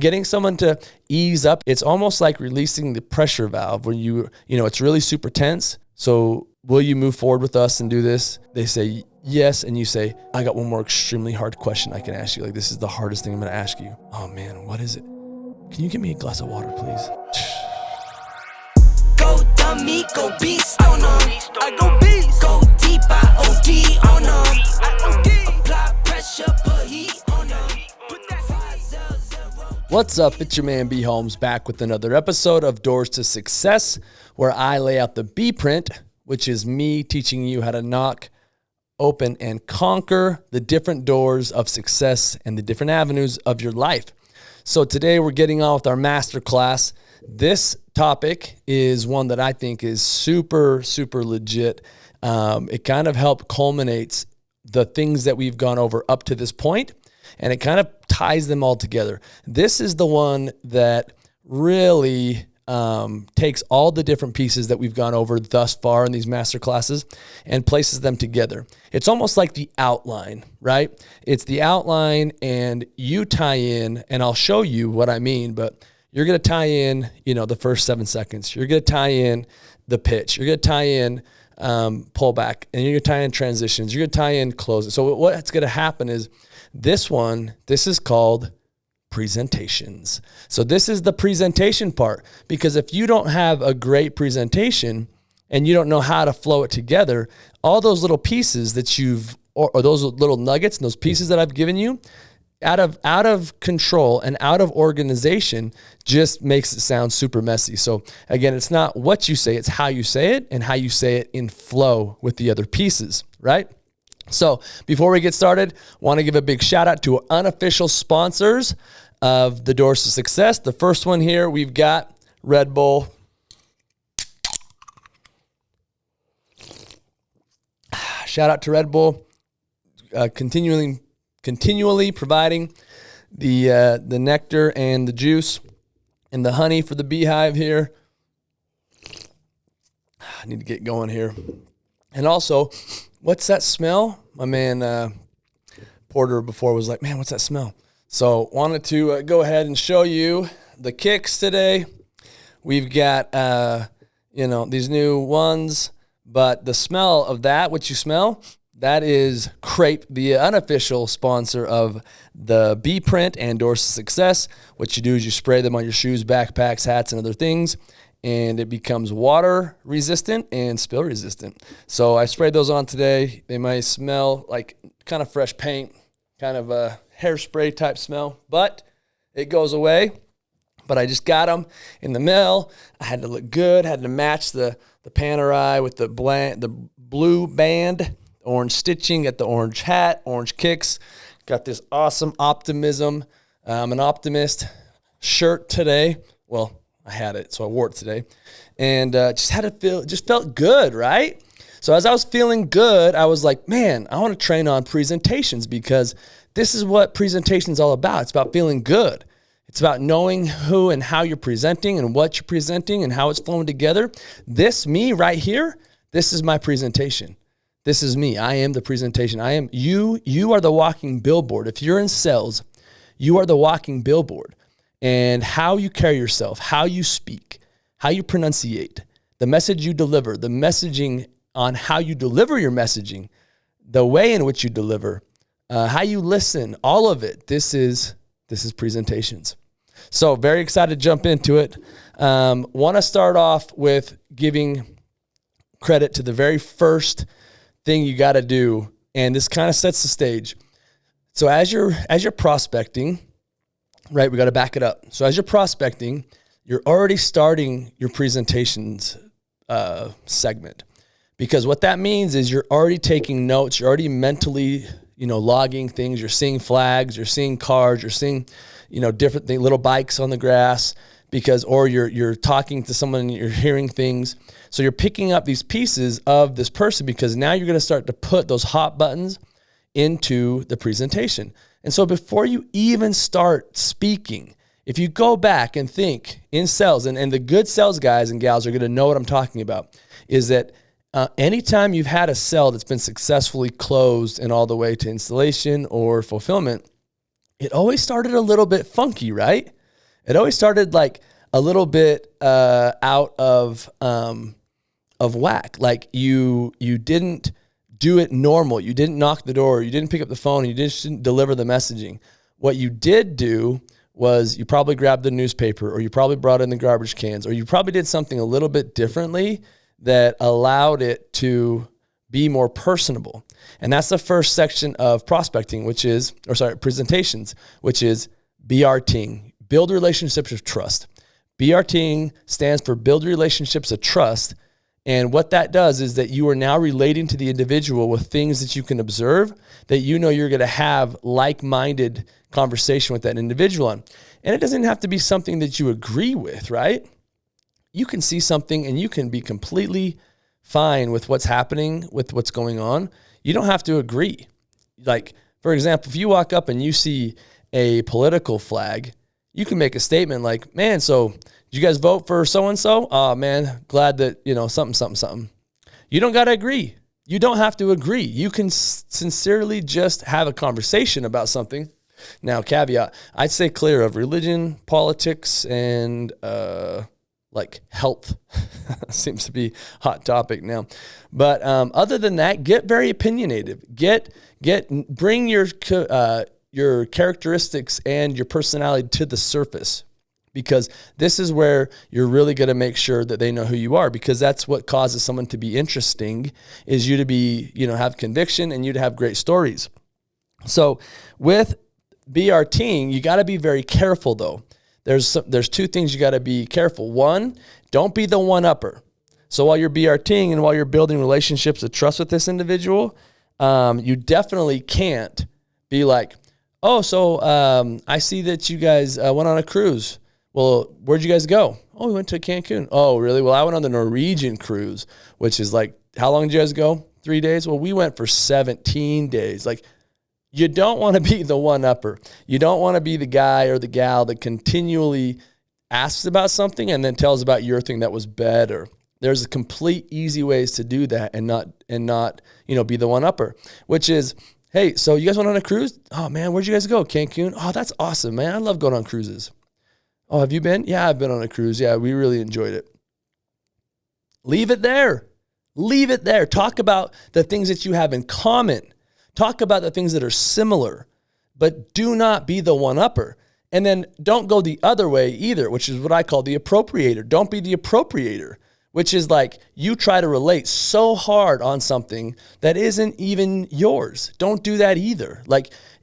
Getting someone to ease up, it's almost like releasing the pressure valve when it's really super tense. So will you move forward with us and do this? They say yes. And you say, I got one more extremely hard question I can ask you. Like, this is the hardest thing I'm going to ask you. Oh man, what is it? Can you give me a glass of water, please? Go dummy, go beast on them. I go beast. Go deep, I OD on them. I OD. Apply pressure, put heat on them. Put that 500. What's up? It's your man B.Holmes back with another episode of Doors to Success, where I lay out the B print, which is me teaching you how to knock, open, and conquer the different doors of success and the different avenues of your life. So today we're getting on with our master class. This topic is one that I think is super, super legit. It kind of culminates the things that we've gone over up to this point, and it kind of ties them all together. This is the one that really takes all the different pieces that we've gone over thus far in these master classes and places them together. It's almost like the outline, right? It's the outline, and you tie in, and I'll show you what I mean, but you're going to tie in, the first 7 seconds. You're going to tie in the pitch. You're going to tie in pullback, and you're going to tie in transitions. You're going to tie in closing. So what's going to happen is this is called presentations. So this is the presentation part, because if you don't have a great presentation and you don't know how to flow it together, all those little pieces that or those little nuggets and those pieces that I've given you, out of control and out of organization, just makes it sound super messy. So again, it's not what you say, it's how you say it and how you say it in flow with the other pieces, right? So before we get started, want to give a big shout out to our unofficial sponsors of the Doors to Success. The first one here, we've got Red Bull. Shout out to Red Bull, continually providing the nectar and the juice and the honey for the beehive here. I need to get going here. And also, what's that smell? My man Porter before was like, man, what's that smell? So wanted to go ahead and show you the kicks today. We've got, these new ones, but the smell of that, what you smell, that is Crepe, the unofficial sponsor of the B print and Doors to Success. What you do is you spray them on your shoes, backpacks, hats, and other things, and it becomes water resistant and spill resistant. So I sprayed those on today. They might smell like kind of fresh paint, kind of a hairspray type smell, but it goes away. But I just got them in the mail. I had to look good, had to match the Panerai with the blue band, orange stitching, got the orange hat, orange kicks, got this awesome optimism. I'm an optimist shirt today. Well, I had it, so I wore it today, and just felt good, right? So as I was feeling good, I was like, man, I want to train on presentations, because this is what presentation is all about. It's about feeling good. It's about knowing who and how you're presenting and what you're presenting and how it's flowing together. Me right here, this is my presentation. This is me. I am the presentation. I am you. You are the walking billboard. If you're in sales, you are the walking billboard. And how you carry yourself, how you speak, how you pronunciate, the message you deliver, the messaging on how you deliver your messaging, the way in which you deliver, how you listen, all of it. This is presentations. So very excited to jump into it. Want to start off with giving credit to the very first thing you got to do, and this kind of sets the stage. So as you're prospecting, right, we got to back it up. So as you're prospecting, you're already starting your presentations segment, because what that means is you're already taking notes. You're already mentally, logging things. You're seeing flags. You're seeing cars. You're seeing, different things, little bikes on the grass, or you're talking to someone and you're hearing things. So you're picking up these pieces of this person, because now you're going to start to put those hot buttons into the presentation. And so before you even start speaking, if you go back and think in sales, and the good sales guys and gals are going to know what I'm talking about, is that anytime you've had a sale that's been successfully closed and all the way to installation or fulfillment, it always started a little bit funky, right? It always started like a little bit out of whack. Like you didn't do it normal. You didn't knock the door. You didn't pick up the phone. You didn't deliver the messaging. What you did do was you probably grabbed the newspaper, or you probably brought in the garbage cans, or you probably did something a little bit differently that allowed it to be more personable. And that's the first section of prospecting, presentations, which is BRTing, build relationships of trust. BRTing stands for build relationships of trust. And what that does is that you are now relating to the individual with things that you can observe that you know you're going to have like-minded conversation with that individual on. And it doesn't have to be something that you agree with, right? You can see something and you can be completely fine with what's happening, with what's going on. You don't have to agree. Like, for example, if you walk up and you see a political flag, you can make a statement like, man, so did you guys vote for so-and-so? Oh, man, glad that, something. You don't got to agree. You don't have to agree. You can sincerely just have a conversation about something. Now, caveat, I'd say clear of religion, politics, and like health. Seems to be a hot topic now. But other than that, get very opinionated. Bring your characteristics and your personality to the surface, because this is where you're really going to make sure that they know who you are, because that's what causes someone to be interesting, is you to be, have conviction and you to have great stories. So with BRTing, you got to be very careful though. There's two things you got to be careful. One, don't be the one-upper. So while you're BRTing and while you're building relationships of trust with this individual, you definitely can't be like, oh, so I see that you guys went on a cruise. Well, where'd you guys go? Oh, we went to Cancun. Oh, really? Well, I went on the Norwegian cruise, which is like, how long did you guys go? 3 days? Well, we went for 17 days. Like, you don't want to be the one-upper. You don't want to be the guy or the gal that continually asks about something and then tells about your thing that was better. There's a complete easy ways to do that and not be the one-upper, which is, hey, so you guys went on a cruise? Oh, man, where'd you guys go? Cancun? Oh, that's awesome, man. I love going on cruises. Oh, have you been? Yeah, I've been on a cruise. Yeah, we really enjoyed it. Leave it there. Leave it there. Talk about the things that you have in common. Talk about the things that are similar, but do not be the one-upper. And then don't go the other way either, which is what I call the appropriator. Don't be the appropriator, which is like you try to relate so hard on something that isn't even yours. Don't do that either.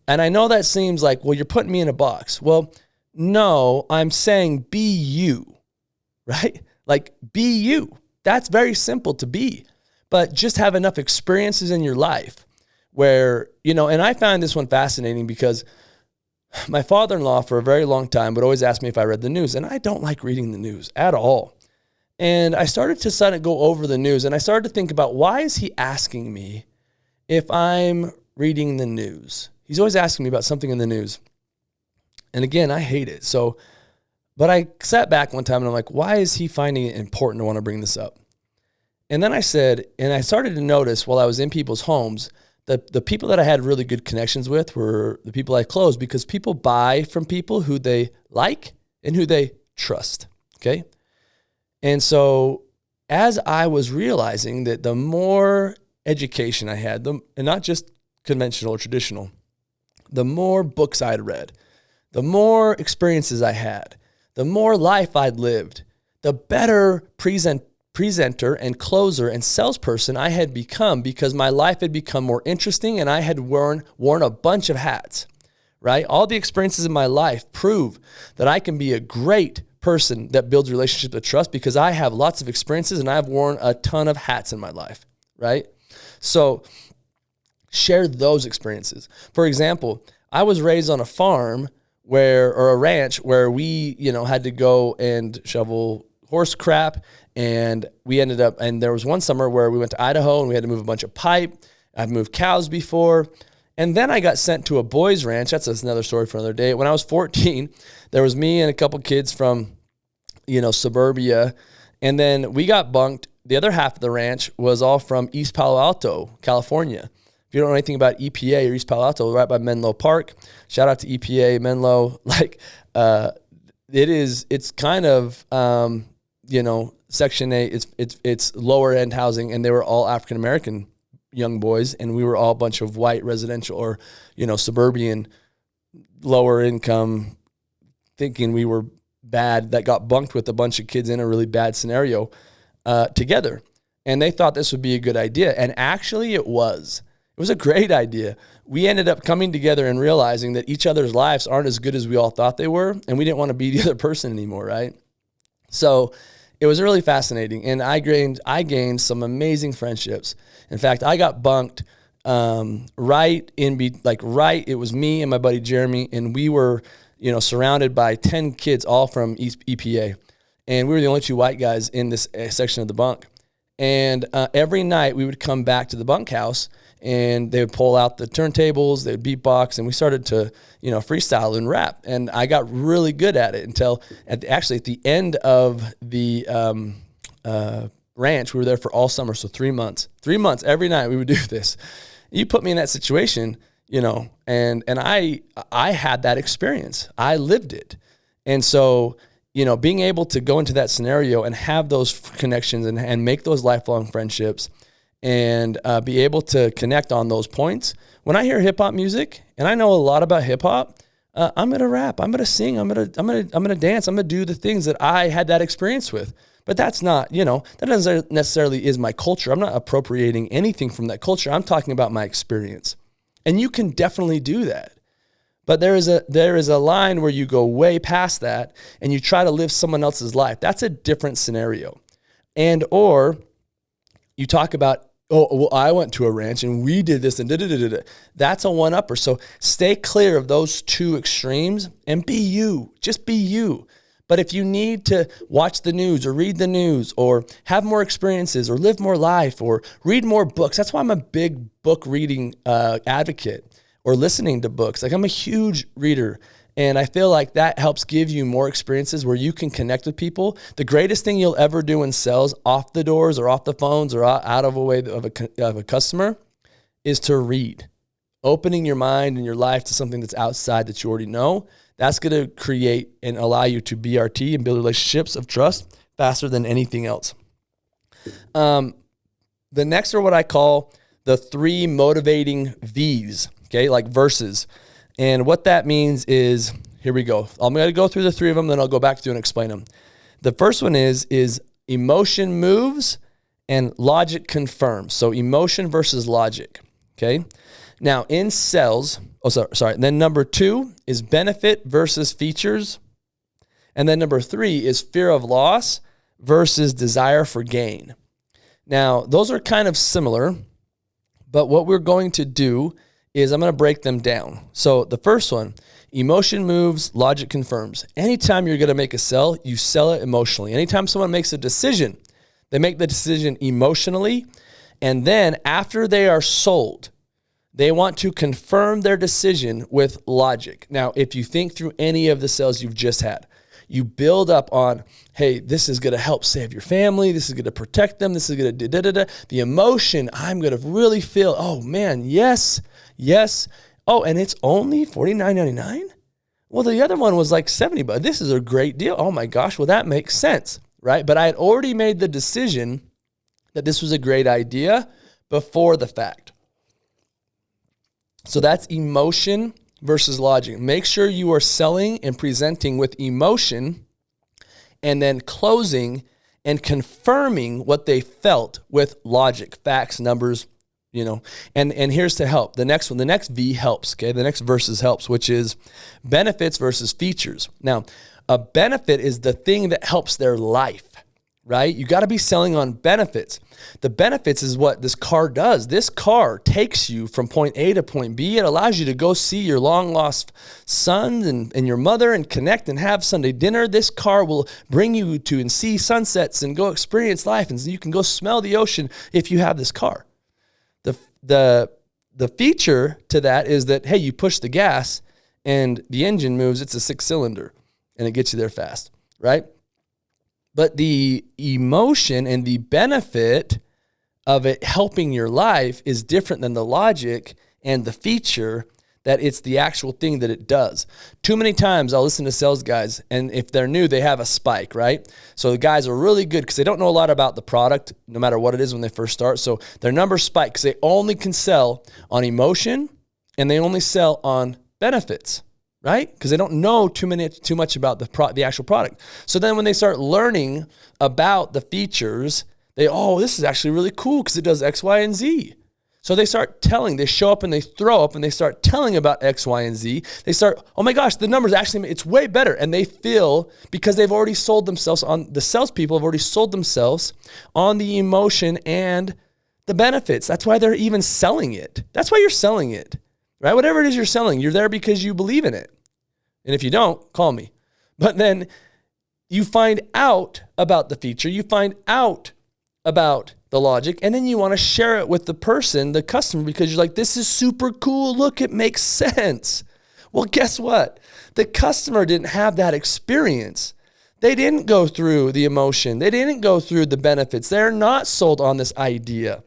And I know that seems like, well, you're putting me in a box. Well, no, I'm saying be you, right? Like, be you. That's very simple to be, but just have enough experiences in your life where, and I find this one fascinating because my father-in-law for a very long time would always ask me if I read the news, and I don't like reading the news at all. And I started to suddenly go over the news, and I started to think about, why is he asking me if I'm reading the news? He's always asking me about something in the news. And again, I hate it. But I sat back one time and I'm like, why is he finding it important to want to bring this up? And then I started to notice while I was in people's homes, the people that I had really good connections with were the people I closed, because people buy from people who they like and who they trust, okay? And so as I was realizing that the more education I had, and not just conventional or traditional, the more books I'd read, the more experiences I had, the more life I'd lived, the better presenter and closer and salesperson I had become, because my life had become more interesting and I had worn a bunch of hats, right? All the experiences in my life prove that I can be a great person that builds relationships of trust, because I have lots of experiences and I've worn a ton of hats in my life, right? So share those experiences. For example, I was raised on a farm or a ranch where we, had to go and shovel horse crap. And we ended up, and there was one summer where we went to Idaho and we had to move a bunch of pipe. I've moved cows before. And then I got sent to a boys' ranch. That's another story for another day. When I was 14, there was me and a couple kids from, suburbia. And then we got bunked. The other half of the ranch was all from East Palo Alto, California. If you don't know anything about EPA or East Palo Alto, right by Menlo Park. Shout out to EPA, Menlo. it's kind of, Section 8, it's lower end housing, and they were all African-American young boys, and we were all a bunch of white residential or, suburban, lower income, thinking we were bad, that got bunked with a bunch of kids in a really bad scenario together. And they thought this would be a good idea. And actually it was. It was a great idea. We ended up coming together and realizing that each other's lives aren't as good as we all thought they were, and we didn't want to be the other person anymore, right? So it was really fascinating, and I gained some amazing friendships. In fact, I got bunked it was me and my buddy Jeremy, and we were, surrounded by 10 kids, all from East EPA, and we were the only two white guys in this section of the bunk. And every night we would come back to the bunkhouse, and they would pull out the turntables, they would beatbox, and we started to, freestyle and rap. And I got really good at it until at the end of the ranch. We were there for all summer, so 3 months. 3 months, every night we would do this. You put me in that situation, and I had that experience. I lived it. And so, being able to go into that scenario and have those connections and make those lifelong friendships and be able to connect on those points. When I hear hip hop music, and I know a lot about hip hop, I'm gonna rap, I'm gonna sing, I'm gonna dance, I'm gonna do the things that I had that experience with. But that's not, that doesn't necessarily is my culture. I'm not appropriating anything from that culture. I'm talking about my experience, and you can definitely do that. But there is a line where you go way past that and you try to live someone else's life. That's a different scenario. Or you talk about, I went to a ranch and we did this and da-da-da-da-da. That's a one-upper. So stay clear of those two extremes and be you. Just be you. But if you need to watch the news or read the news or have more experiences or live more life or read more books, that's why I'm a big book reading advocate. Or listening to books. Like, I'm a huge reader, and I feel like that helps give you more experiences where you can connect with people. The greatest thing you'll ever do in sales, off the doors or off the phones or out of a way of a customer, is to read. Opening your mind and your life to something that's outside that you already know. That's going to create and allow you to BRT and build relationships of trust faster than anything else. The next are what I call the 3 motivating V's. Okay, like verses. And what that means is, here we go. I'm going to go through the 3 of them, then I'll go back through and explain them. The first one is emotion moves and logic confirms. So emotion versus logic. Okay. Now in sales, then number 2 is benefit versus features. And then number 3 is fear of loss versus desire for gain. Now those are kind of similar, but what we're going to do is I'm going to break them down. So the first one, emotion moves, logic confirms. Anytime you're going to make a sell, you sell it emotionally. Anytime someone makes a decision, they make the decision emotionally. And then after they are sold, they want to confirm their decision with logic. Now, if you think through any of the sales you've just had, you build up on, hey, this is going to help save your family. This is going to protect them. This is going to da-da-da-da. The emotion, I'm going to really feel, oh man, yes. Oh, and it's only $49.99? Well, the other one was like $70, but this is a great deal. Oh my gosh, well that makes sense, right? But I had already made the decision that this was a great idea before the fact. So that's emotion versus logic. Make sure you are selling and presenting with emotion and then closing and confirming what they felt with logic, facts, numbers, and here's to help. The next one, the next V helps, okay? The next versus helps, which is benefits versus features. Now, a benefit is the thing that helps their life, right? You got to be selling on benefits. The benefits is what this car does. This car takes you from point A to point B. It allows you to go see your long lost son and your mother and connect and have Sunday dinner. This car will bring you to and see sunsets and go experience life. And so you can go smell the ocean if you have this car. The feature to that is that, hey, you push the gas and the engine moves. It's a 6-cylinder and it gets you there fast, right? But the emotion and the benefit of it helping your life is different than the logic and the feature that it's the actual thing that it does. Too many times I'll listen to sales guys, and if they're new, they have a spike, right? So the guys are really good because they don't know a lot about the product, no matter what it is when they first start. So their numbers spike because they only can sell on emotion and they only sell on benefits, right? Because they don't know too much about the actual product. So then when they start learning about the features, this is actually really cool because it does X, Y, and Z. So they show up and they throw up and they start telling about X, Y, and Z. They start, oh my gosh, the numbers actually, it's way better. And they feel, because they've already sold themselves the salespeople have already sold themselves on the emotion and the benefits. That's why they're even selling it. That's why you're selling it, right? Whatever it is you're selling, you're there because you believe in it. And if you don't, call me. But then you find out about the feature, you find out about the logic, and then you want to share it with the person, the customer, because you're like, this is super cool. Look, it makes sense. Well, guess what? The customer didn't have that experience. They didn't go through the emotion. They didn't go through the benefits. They're not sold on this idea.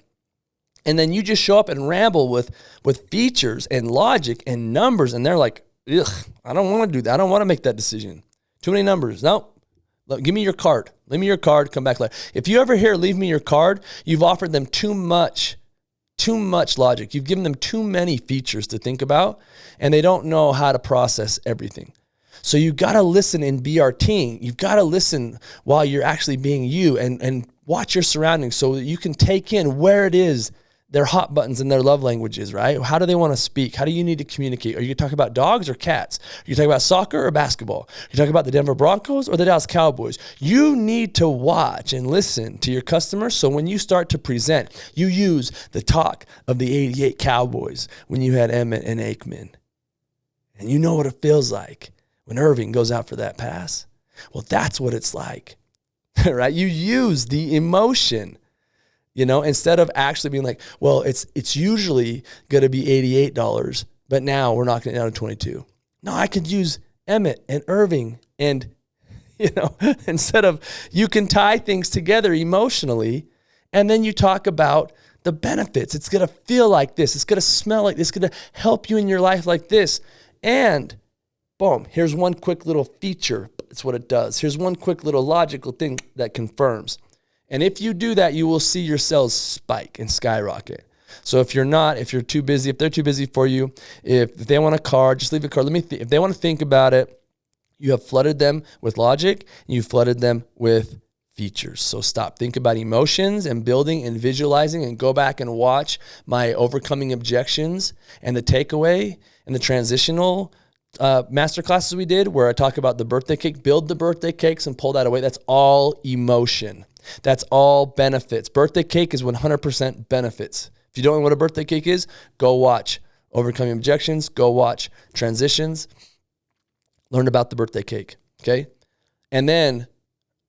And then you just show up and ramble with features and logic and numbers, and they're like, ugh, I don't want to do that. I don't want to make that decision. Too many numbers. No. Give me your card. Leave me your card. Come back later. If you ever hear, leave me your card, you've offered them too much logic. You've given them too many features to think about, and they don't know how to process everything. So you got to listen in BRTing. You've got to listen while you're actually being you and watch your surroundings so that you can take in where it is their hot buttons and their love languages, right? How do they want to speak? How do you need to communicate? Are you talking about dogs or cats? Are you talking about soccer or basketball? Are you talking about the Denver Broncos or the Dallas Cowboys? You need to watch and listen to your customers so when you start to present, you use the talk of the 88 Cowboys when you had Emmett and Aikman. And you know what it feels like when Irving goes out for that pass. Well, that's what it's like, right? You use the emotion. Instead of actually being like, well, it's usually going to be $88, but now we're knocking it down to $22. No, I could use Emmett and Irving and, instead of, you can tie things together emotionally, and then you talk about the benefits. It's going to feel like this. It's going to smell like this. It's going to help you in your life like this. And boom, here's one quick little feature. It's what it does. Here's one quick little logical thing that confirms. And if you do that, you will see your sales spike and skyrocket. So if you're too busy, if they're too busy for you, if they want a card, just leave a card. If they want to think about it, you have flooded them with logic, and you flooded them with features. So stop. Think about emotions and building and visualizing, and go back and watch my overcoming objections and the takeaway and the transitional masterclasses we did where I talk about the birthday cake. Build the birthday cakes and pull that away. That's all emotion. That's all benefits. Birthday cake is 100% benefits. If you don't know what a birthday cake is, go watch Overcoming Objections. Go watch Transitions. Learn about the birthday cake, okay? And then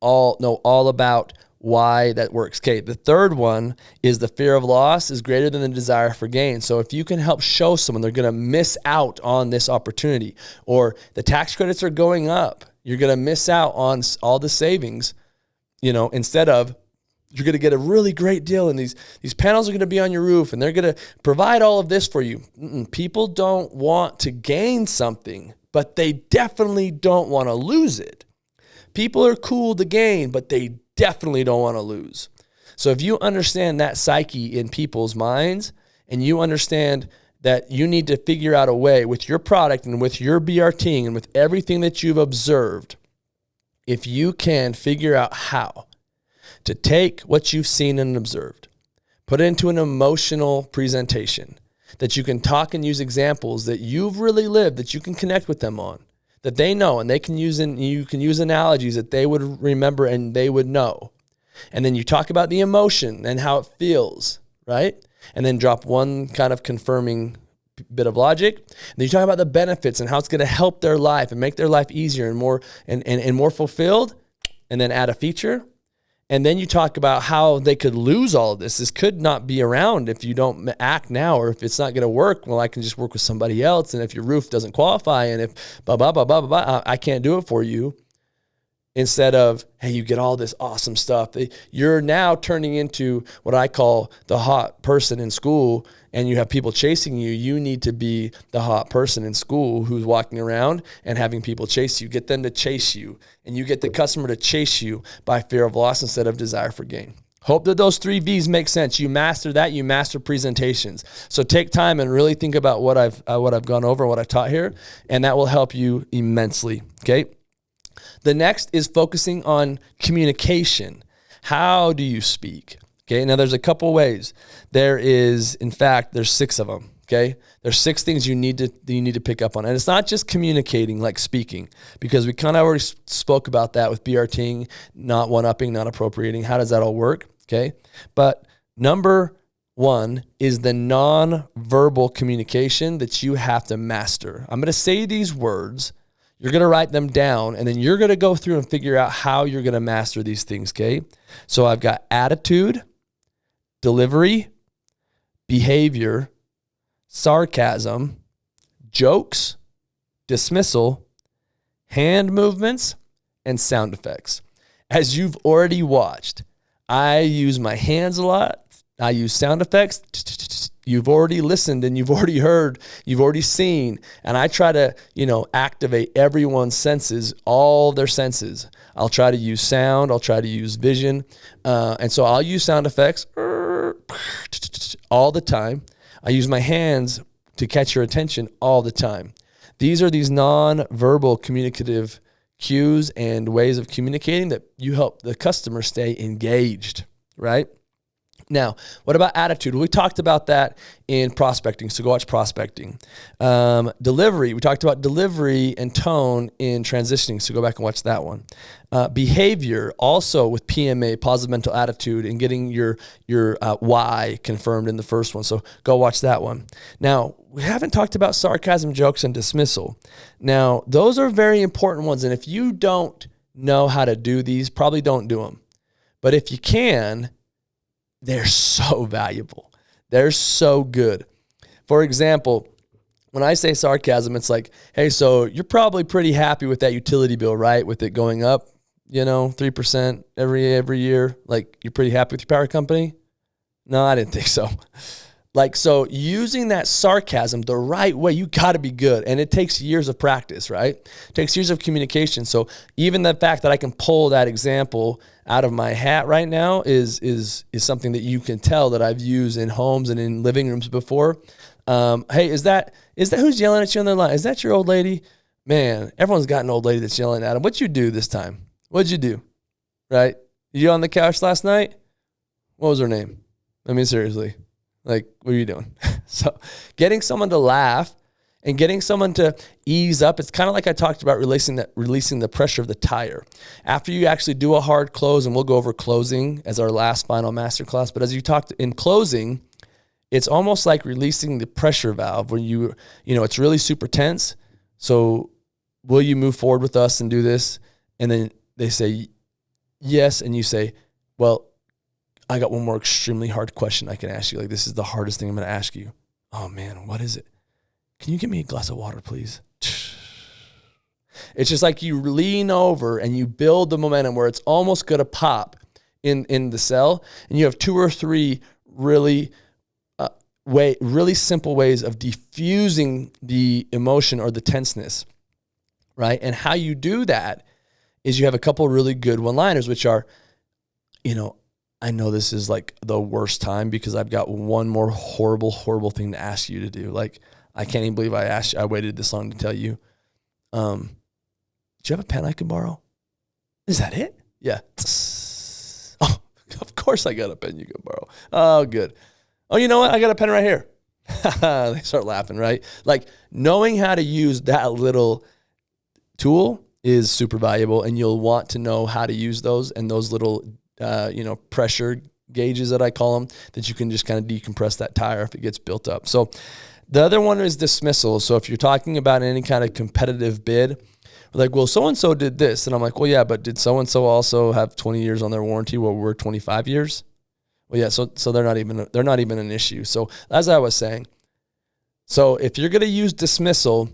all about why that works. Okay, the third one is the fear of loss is greater than the desire for gain. So if you can help show someone they're going to miss out on this opportunity, or the tax credits are going up, you're going to miss out on all the savings. Instead of, you're going to get a really great deal and these panels are going to be on your roof and they're going to provide all of this for you. People don't want to gain something, but they definitely don't want to lose it. People are cool to gain, but they definitely don't want to lose. So if you understand that psyche in people's minds, and you understand that you need to figure out a way with your product and with your BRTing and with everything that you've observed, if you can figure out how to take what you've seen and observed, put it into an emotional presentation that you can talk and use examples that you've really lived, that you can connect with them on, that they know, and they can use, and you can use analogies that they would remember and they would know. And then you talk about the emotion and how it feels, right? And then drop one kind of confirming bit of logic. And then you talk about the benefits and how it's going to help their life and make their life easier and more and more fulfilled, and then add a feature. And then you talk about how they could lose all of this. This could not be around if you don't act now, or if it's not going to work, well, I can just work with somebody else. And if your roof doesn't qualify, and if I can't do it for you. instead of, hey, you get all this awesome stuff. You're now turning into what I call the hot person in school, and you have people chasing you. You need to be the hot person in school who's walking around and having people chase you. Get them to chase you, and you get the customer to chase you by fear of loss instead of desire for gain. Hope that those 3 V's make sense. You master that. You master presentations. So take time and really think about what I've gone over, what I've taught here, and that will help you immensely. Okay. The next is focusing on communication. How do you speak? Okay. Now there's a couple ways. There's 6 of them. Okay. There's 6 things you need to pick up on. And it's not just communicating like speaking, because we kind of already spoke about that with BRTing, not one-upping, not appropriating. How does that all work? Okay. But number 1 is the non-verbal communication that you have to master. I'm going to say these words. You're going to write them down, and then you're going to go through and figure out how you're going to master these things, okay? So I've got attitude, delivery, behavior, sarcasm, jokes, dismissal, hand movements, and sound effects. As you've already watched, I use my hands a lot. I use sound effects. You've already listened and you've already heard, you've already seen. And I try to, activate everyone's senses, all their senses. I'll try to use sound. I'll try to use vision. And so I'll use sound effects all the time. I use my hands to catch your attention all the time. These are these non-verbal communicative cues and ways of communicating that you help the customer stay engaged, right? Now, what about attitude? We talked about that in prospecting, so go watch prospecting. Delivery, we talked about delivery and tone in transitioning, so go back and watch that one. Behavior, also with PMA, positive mental attitude, and getting your why confirmed in the first one, so go watch that one. Now, we haven't talked about sarcasm, jokes, and dismissal. Now, those are very important ones, and if you don't know how to do these, probably don't do them. But if you can, they're so valuable. They're so good. For example, when I say sarcasm, it's like, hey, so you're probably pretty happy with that utility bill, right? With it going up, 3% every year. Like, you're pretty happy with your power company? No, I didn't think so. So using that sarcasm the right way, you got to be good. And it takes years of practice, right? It takes years of communication. So even the fact that I can pull that example out of my hat right now is something that you can tell that I've used in homes and in living rooms before. Hey, is that who's yelling at you on the line? Is that your old lady? Man, everyone's got an old lady that's yelling at them. What'd you do this time? What'd you do? Right? You on the couch last night? What was her name? I mean, seriously. What are you doing? So getting someone to laugh and getting someone to ease up, it's kind of like I talked about releasing the pressure of the tire. After you actually do a hard close, and we'll go over closing as our last final masterclass, but as you talked in closing, it's almost like releasing the pressure valve when it's really super tense. So will you move forward with us and do this? And then they say yes, and you say, well, I got one more extremely hard question I can ask you. This is the hardest thing I'm going to ask you. Oh, man, what is it? Can you give me a glass of water, please? It's just like you lean over and you build the momentum where it's almost going to pop in the cell, and you have 2 or 3 really simple ways of diffusing the emotion or the tenseness, right? And how you do that is you have a couple really good one-liners, which are, I know this is the worst time because I've got one more horrible, horrible thing to ask you to do. I can't even believe I waited this long to tell you. Do you have a pen I can borrow? Is that it? Yeah. Oh, of course I got a pen you can borrow. Oh, good. Oh, you know what? I got a pen right here. They start laughing, right? Knowing how to use that little tool is super valuable, and you'll want to know how to use those and those little pressure gauges that I call them, that you can just kind of decompress that tire if it gets built up. So the other one is dismissal. So if you're talking about any kind of competitive bid, well, so-and-so did this. And I'm like, well, yeah, but did so-and-so also have 20 years on their warranty while we're 25 years? Well, yeah, so they're not even an issue. So as I was saying, so if you're going to use dismissal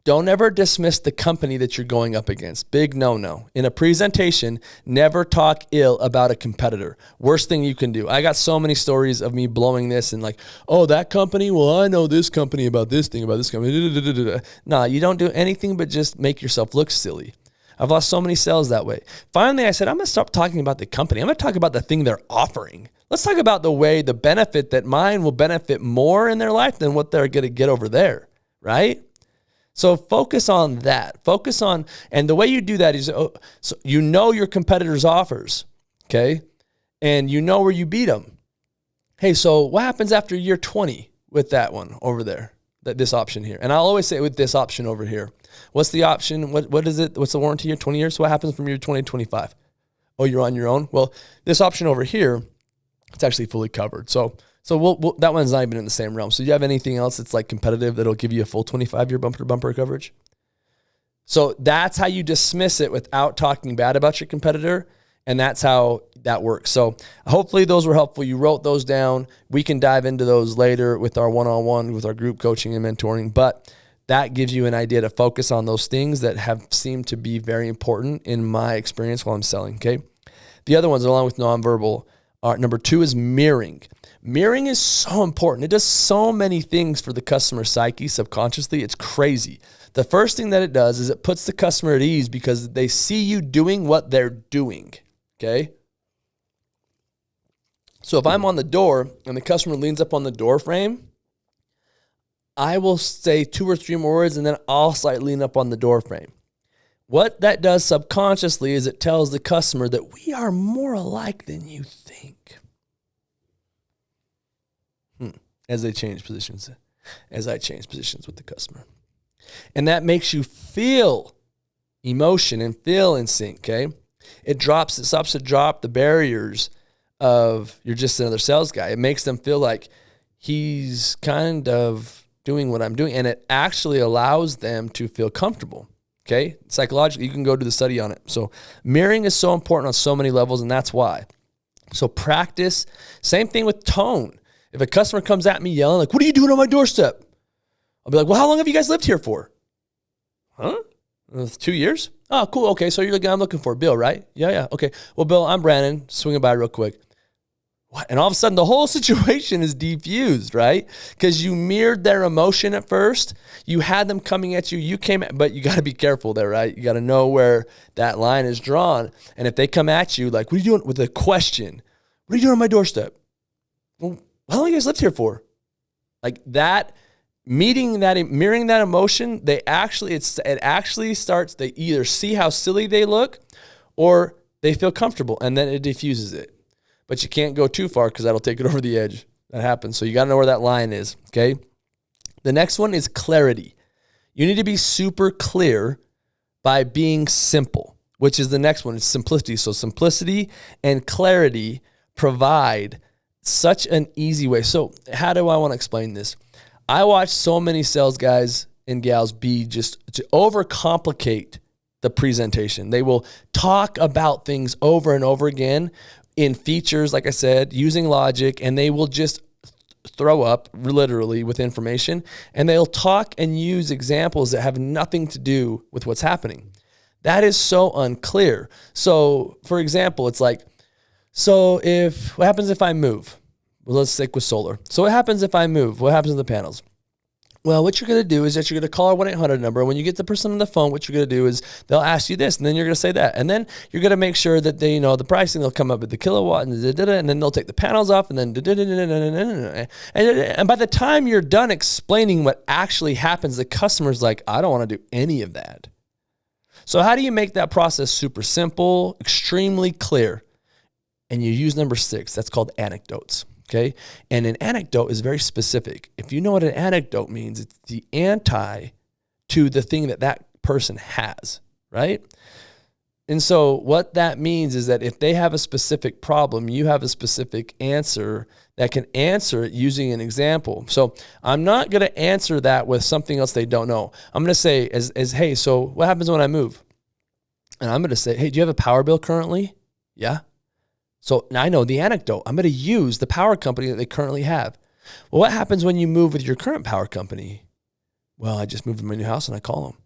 Don't ever dismiss the company that you're going up against. Big no-no. In a presentation, never talk ill about a competitor. Worst thing you can do. I got so many stories of me blowing this and like, oh, that company? Well, I know this company about this thing, about this company. Nah, you don't do anything but just make yourself look silly. I've lost so many sales that way. Finally, I said, I'm going to stop talking about the company. I'm going to talk about the thing they're offering. Let's talk about the benefit that mine will benefit more in their life than what they're going to get over there, right? So focus on that. And the way you do that is, so you know your competitors' offers, okay? And you know where you beat them. Hey, so what happens after year 20 with that one over there, this option here? And I'll always say with this option over here. What's the option? What is it? What's the warranty year? 20 years? So what happens from year 20 to 25? Oh, you're on your own? Well, this option over here, it's actually fully covered. So we'll, that one's not even in the same realm. So do you have anything else that's like competitive that'll give you a full 25-year bumper-to-bumper coverage? So that's how you dismiss it without talking bad about your competitor, and that's how that works. So hopefully those were helpful. You wrote those down. We can dive into those later with our one-on-one, with our group coaching and mentoring, but that gives you an idea to focus on those things that have seemed to be very important in my experience while I'm selling, okay? The other ones, along with nonverbal, are number 2 is mirroring. Mirroring is so important. It does so many things for the customer psyche subconsciously. It's crazy. The first thing that it does is it puts the customer at ease because they see you doing what they're doing, okay? So if I'm on the door and the customer leans up on the door frame, I will say 2 or 3 more words and then I'll slightly lean up on the door frame. What that does subconsciously is it tells the customer that we are more alike than you think. As I change positions with the customer. And that makes you feel emotion and feel in sync, okay? It stops to drop the barriers of you're just another sales guy. It makes them feel like he's kind of doing what I'm doing, and it actually allows them to feel comfortable, okay? Psychologically, you can go do the study on it. So mirroring is so important on so many levels, and that's why. So practice. Same thing with tone. If a customer comes at me yelling, like, what are you doing on my doorstep? I'll be like, well, how long have you guys lived here for? Huh? 2 years? Oh, cool. Okay, so you're the guy I'm looking for. Bill, right? Yeah. Okay. Well, Bill, I'm Brandon. Swinging by real quick. What? And all of a sudden, the whole situation is defused, right? Because you mirrored their emotion at first. You had them coming at you. But you got to be careful there, right? You got to know where that line is drawn. And if they come at you, like, what are you doing with a question? What are you doing on my doorstep? Well, how long have you guys lived here for? Like that, mirroring that emotion, it actually starts, they either see how silly they look or they feel comfortable, and then it diffuses it. But you can't go too far because that'll take it over the edge. That happens. So you got to know where that line is, okay? The next one is clarity. You need to be super clear by being simple, which is the next one. It's simplicity. So simplicity and clarity provide such an easy way. So how do I want to explain this? I watch so many sales guys and gals just to overcomplicate the presentation. They will talk about things over and over again in features, like I said, using logic, and they will just throw up literally with information, and they'll talk and use examples that have nothing to do with what's happening. That is so unclear. So for example, it's like, what happens if I move? Well, let's stick with solar. So what happens if I move? What happens to the panels? Well, what you're going to do is that you're going to call our 1-800 number. And when you get the person on the phone, what you're going to do is they'll ask you this, and then you're going to say that. And then you're going to make sure that they know the pricing. They'll come up with the kilowatt, and then they'll take the panels off, and then and by the time you're done explaining what actually happens, the customer's like, I don't want to do any of that. So how do you make that process super simple, extremely clear? And you use number 6. That's called anecdotes. Okay. And an anecdote is very specific. If you know what an anecdote means, it's the anti to the thing that person has, right? And so what that means is that if they have a specific problem, you have a specific answer that can answer it using an example. So I'm not going to answer that with something else they don't know. I'm going to say hey, so what happens when I move? And I'm going to say, hey, do you have a power bill currently? Yeah. So now I know the anecdote. I'm going to use the power company that they currently have. Well, what happens when you move with your current power company? Well, I just moved to my new house and I call them.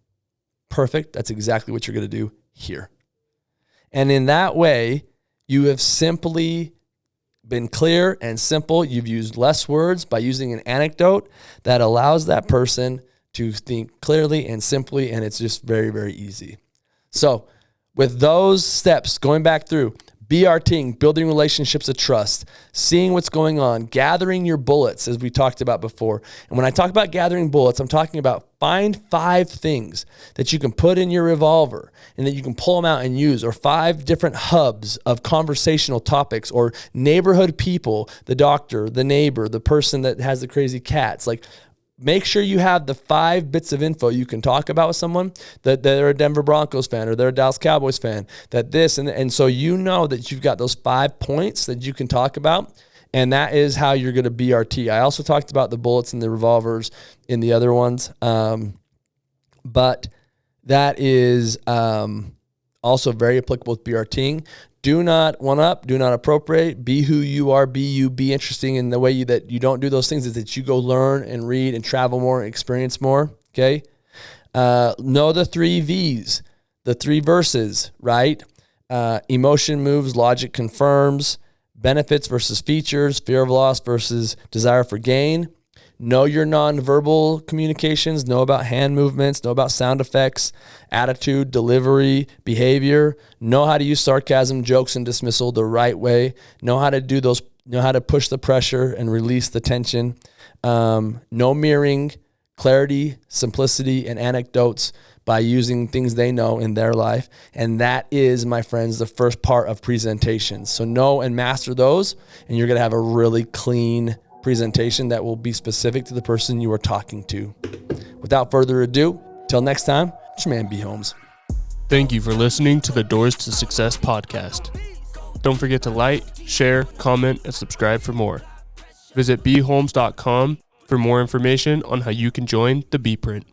Perfect. That's exactly what you're going to do here. And in that way, you have simply been clear and simple. You've used less words by using an anecdote that allows that person to think clearly and simply, and it's just very, very easy. So with those steps, going back through, BRTing, building relationships of trust, seeing what's going on, gathering your bullets, as we talked about before. And when I talk about gathering bullets, I'm talking about find 5 things that you can put in your revolver and that you can pull them out and use, or 5 different hubs of conversational topics, or neighborhood people, the doctor, the neighbor, the person that has the crazy cats. Like, make sure you have the 5 bits of info you can talk about with someone, that they're a Denver Broncos fan or they're a Dallas Cowboys fan, that this, and so you know that you've got those 5 points that you can talk about, and that is how you're going to BRT. I also talked about the bullets and the revolvers in the other ones, but that is also very applicable with BRTing. Do not one up, do not appropriate, be who you are, be you, be interesting. In the way that you don't do those things is that you go learn and read and travel more and experience more, okay? Know the 3 V's, the 3 verses, right? Emotion moves, logic confirms, benefits versus features, fear of loss versus desire for gain. Know your nonverbal communications, know about hand movements, know about sound effects, attitude, delivery, behavior, know how to use sarcasm, jokes, and dismissal the right way, know how to do those, know how to push the pressure and release the tension, know mirroring, clarity, simplicity, and anecdotes by using things they know in their life. And that is, my friends, the first part of presentations. So know and master those, and you're going to have a really clean presentation that will be specific to the person you are talking to. Without further ado, till next time, it's your man B.Holmes. Thank you for listening to the Doors to Success podcast. Don't forget to like, share, comment, and subscribe for more. Visit bholmes.com for more information on how you can join the B Print.